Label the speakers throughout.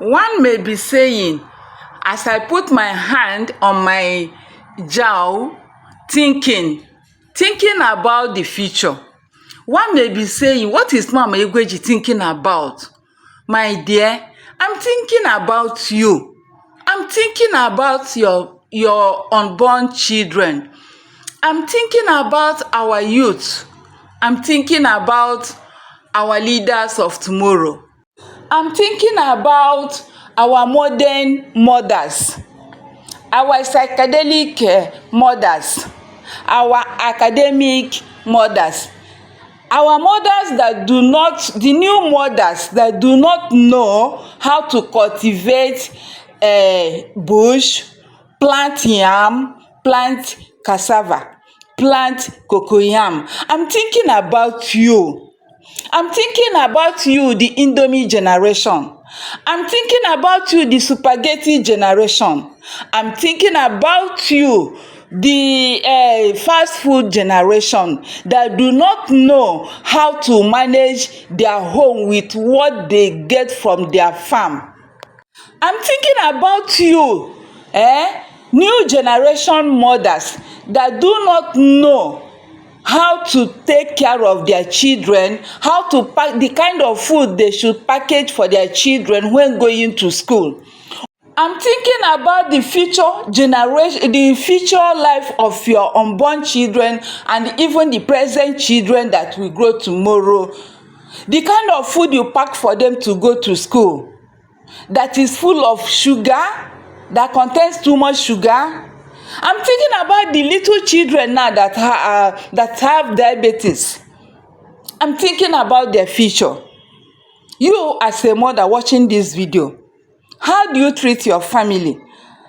Speaker 1: One may be saying, as I put my hand on my jaw, thinking about the future. One may be saying, what is Mama Egwueji thinking about? My dear, I'm thinking about you. I'm thinking about your unborn children. I'm thinking about our youth. I'm thinking about our leaders of tomorrow. I'm thinking about our modern mothers, our psychedelic mothers, our academic mothers, our mothers that do not, the new mothers that do not know how to cultivate bush, plant yam, plant cassava, plant cocoyam. I'm thinking about you. I'm thinking about you, the Indomie generation. I'm thinking about you, the spaghetti generation. I'm thinking about you, the fast food generation that do not know how to manage their home with what they get from their farm. I'm thinking about you, new generation mothers that do not know how to take care of their children, how to pack the kind of food they should package for their children when going to school. I'm thinking about the future generation, the future life of your unborn children and even the present children that will grow tomorrow. The kind of food you pack for them to go to school that is full of sugar, that contains too much sugar. I'm thinking about the little children now that have diabetes. I'm thinking about their future. You as a mother watching this video, how do you treat your family?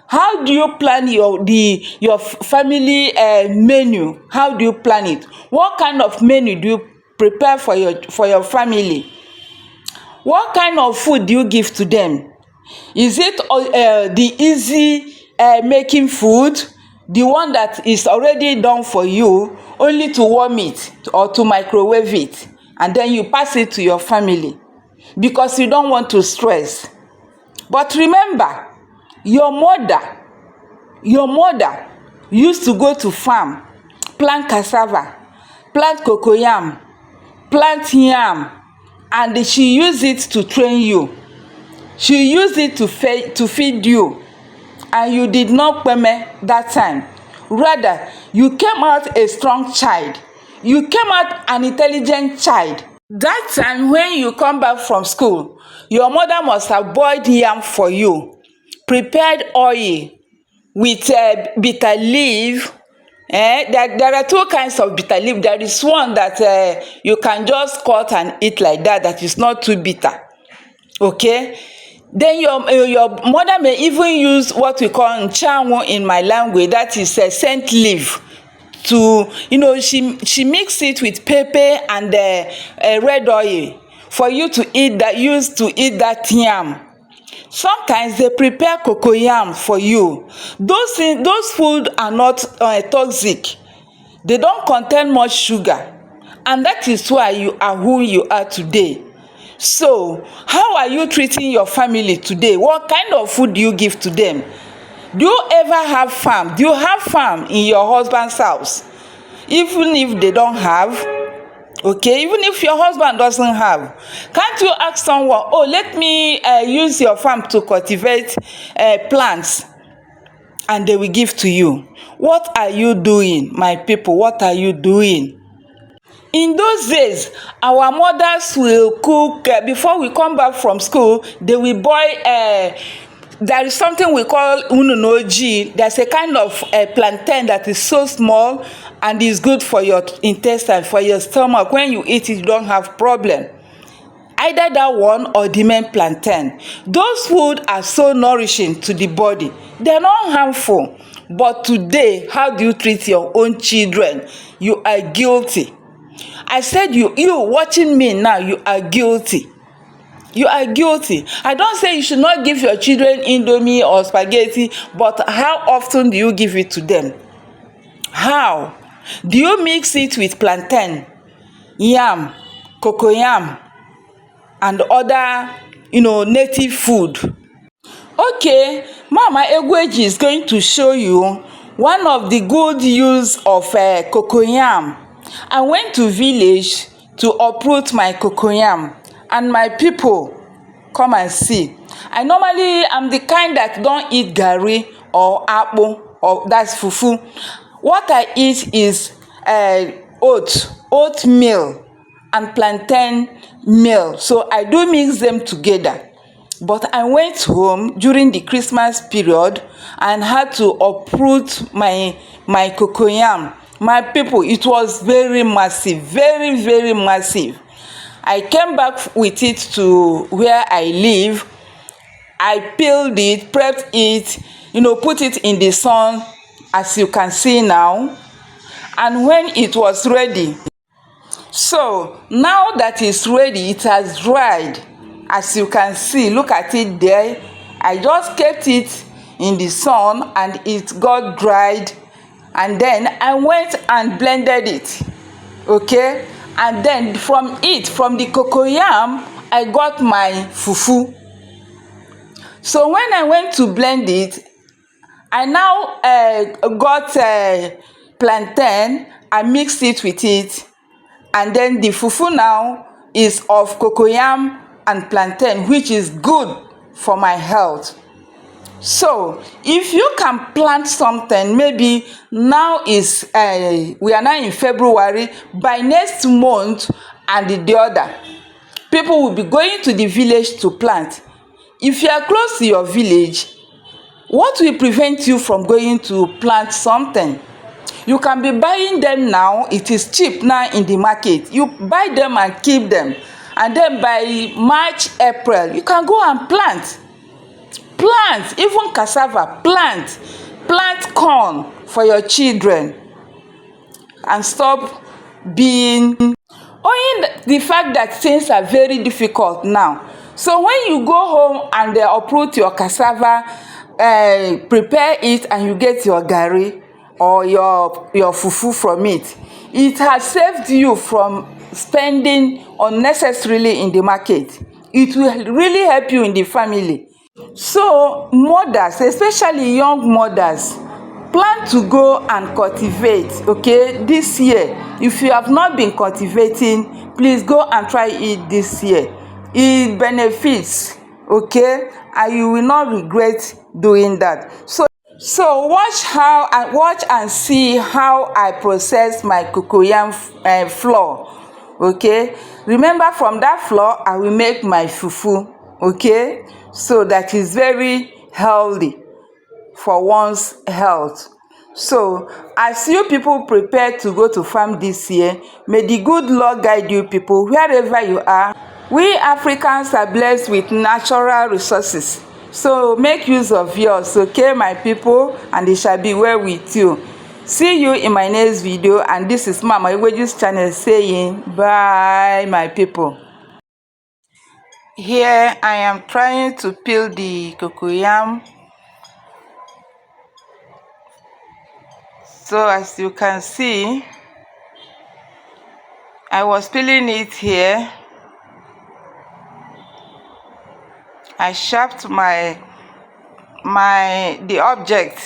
Speaker 1: How do you plan your family menu? How do you plan it? What kind of menu do you prepare for your family? What kind of food do you give to them? Is it the easy making food, the one that is already done for you, only to warm it or to microwave it, and then you pass it to your family because you don't want to stress? But remember, your mother used to go to farm, plant cassava, plant cocoyam, plant yam, and she used it to train you. She used it to feed you, and you did not peme that time. Rather, you came out a strong child. You came out an intelligent child. That time when you come back from school, your mother must have boiled yam for you, prepared oil with bitter leaf. There are two kinds of bitter leaf. There is one that you can just cut and eat like that, that is not too bitter. Okay? Then your mother may even use what we call nchanwu in my language, that is scent leaf. To, she mix it with pepper and red oil for you to eat that, use to eat that yam. Sometimes they prepare cocoyam for you. Those food are not toxic. They don't contain much sugar, and that is why you are who you are today. So, how are you treating your family today? What kind of food do you give to them? Do you ever have farm? Do you have farm in your husband's house? Even if they don't have, okay, even if your husband doesn't have, can't you ask someone, oh, let me use your farm to cultivate plants, and they will give to you? What are you doing, my people? What are you doing? In those days, our mothers will cook, before we come back from school, they will boil, there is something we call unborn. There's a kind of plantain that is so small and is good for your intestine, for your stomach. When you eat it, you don't have problem. Either that one or the main plantain. Those food are so nourishing to the body. They're not harmful. But today, how do you treat your own children? You are guilty. I said you watching me now, you are guilty. You are guilty. I don't say you should not give your children Indomie or spaghetti, but how often do you give it to them? How? Do you mix it with plantain, yam, cocoyam, and other, native food? Okay, Mama Egwueji is going to show you one of the good use of cocoyam. I went to village to uproot my cocoyam, and my people come and see. I normally am the kind that don't eat garri or akpu, or that's fufu. What I eat is oatmeal and plantain meal. So I do mix them together. But I went home during the Christmas period and had to uproot my cocoyam. My people, it was very massive, very, very massive. I came back with it to where I live. I peeled it, prepped it, put it in the sun, as you can see now. And when it was ready, so now that it's ready, it has dried. As you can see, look at it there. I just kept it in the sun and it got dried, and then I went and blended it. Okay, and then from the cocoyam, I got my fufu. So when I went to blend it, I now got plantain. I mixed it with it, and then the fufu now is of cocoyam and plantain, which is good for my health. So if you can plant something, maybe now is we are now in February, by next month and the other, people will be going to the village to plant. If you are close to your village, what will prevent you from going to plant something? You can be buying them now. It is cheap now in the market. You buy them and keep them, and then by March, April, you can go and plant. Plant even cassava, plant corn for your children, and stop being owing the fact that things are very difficult now. So when you go home and they uproot your cassava, prepare it, and you get your garri or your fufu from it, it has saved you from spending unnecessarily in the market. It will really help you in the family. So mothers, especially young mothers, plan to go and cultivate. Okay, this year, if you have not been cultivating, please go and try it this year. It benefits, okay, and you will not regret doing that. So watch and see how I process my cocoyam flour. Okay, remember, from that flour I will make my fufu. Okay, so that is very healthy for one's health. So as you people prepare to go to farm this year, may the good Lord guide you people wherever you are. We Africans are blessed with natural resources, so make use of yours, okay, my people, and it shall be well with you. See you in my next video, and this is Mama Egwueji's channel saying bye, my people. Here I am trying to peel the cocoyam. So as you can see, I was peeling it here. I sharpened the object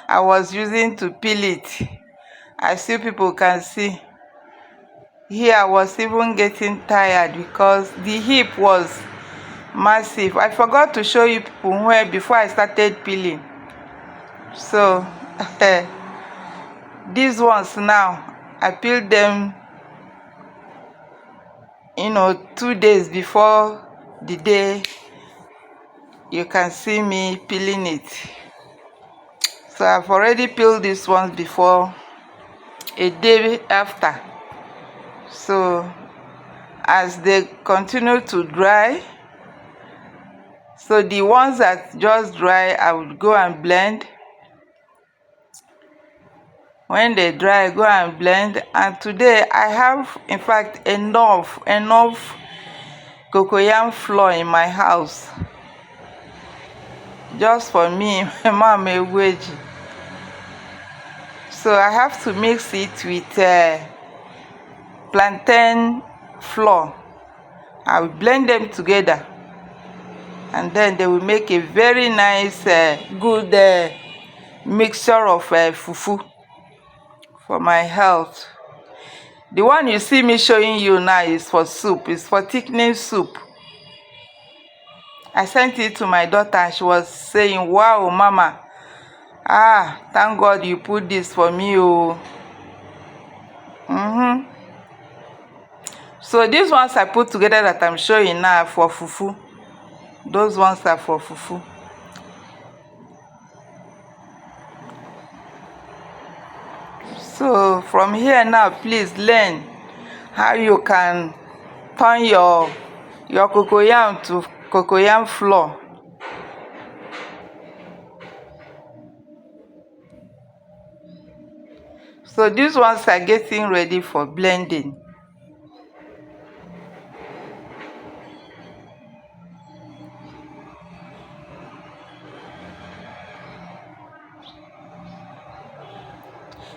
Speaker 1: I was using to peel it. As you people can see, here I was even getting tired because the heap was massive. I forgot to show you people where before I started peeling. So these ones now, I peeled them 2 days before the day you can see me peeling it. So I've already peeled these ones before a day after. So as they continue to dry, so the ones that just dry, I would go and blend. When they dry, go and blend. And today I have, in fact, enough cocoyam flour in my house, just for me, Mama Egwueji. So I have to mix it with plantain flour. I will blend them together. and then they will make a very nice good mixture of fufu for my health. The one you see me showing you now is for soup. It's for thickening soup. I sent it to my daughter and she was saying, wow, mama, thank God you put this for me. So these ones I put together that I'm showing now are for fufu. Those ones are for fufu. So from here now, please learn how you can turn your cocoyam to cocoyam flour. So these ones are getting ready for blending.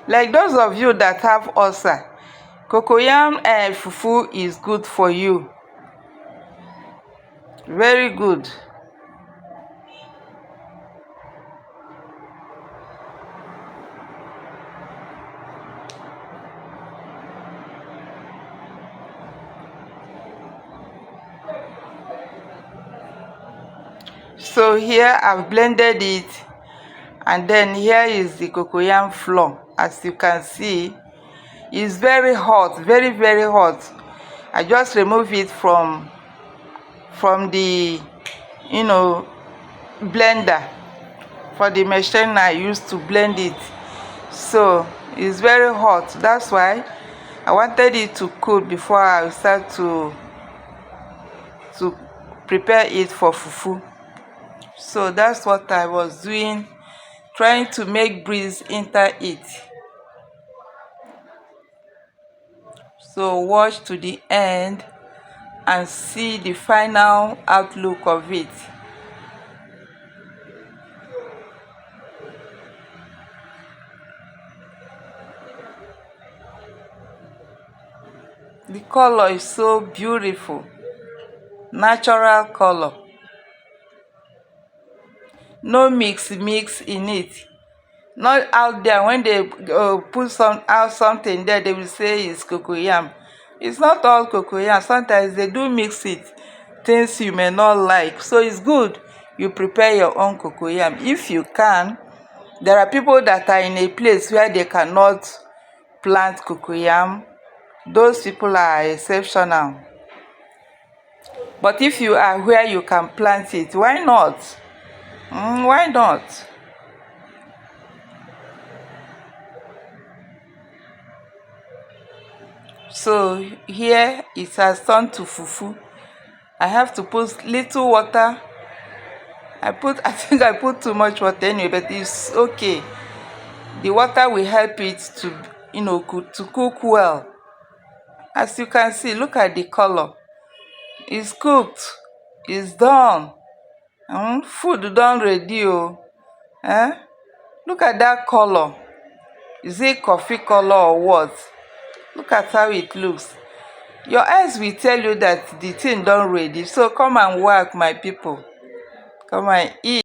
Speaker 1: Like those of you that have ulcer, cocoyam fufu is good for you. Very good. So here I've blended it, and then here is the cocoyam flour. As you can see, it's very hot, very, very hot. I just remove it from the blender, for the machine I used to blend it. So it's very hot. That's why I wanted it to cool before I start to prepare it for fufu. So that's what I was doing, trying to make breeze enter it. So watch to the end and see the final outlook of it. The color is so beautiful, natural color. No mix in it. Not out there when they put something there, they will say it's cocoyam. It's not all cocoyam. Sometimes they do mix it, things you may not like. So it's good you prepare your own cocoyam if you can. There are people that are in a place where they cannot plant cocoyam. Those people are exceptional. But if you are where you can plant it, why not? Why not? So here it has turned to fufu. I have to put little water. I think I put too much water anyway, but it's okay. The water will help it to to cook well. As you can see, look at the color. It's cooked. It's done. Food done ready. Look at that color. Is it coffee color or what? Look at how it looks. Your eyes will tell you that the thing done ready. So come and work, my people. Come and eat.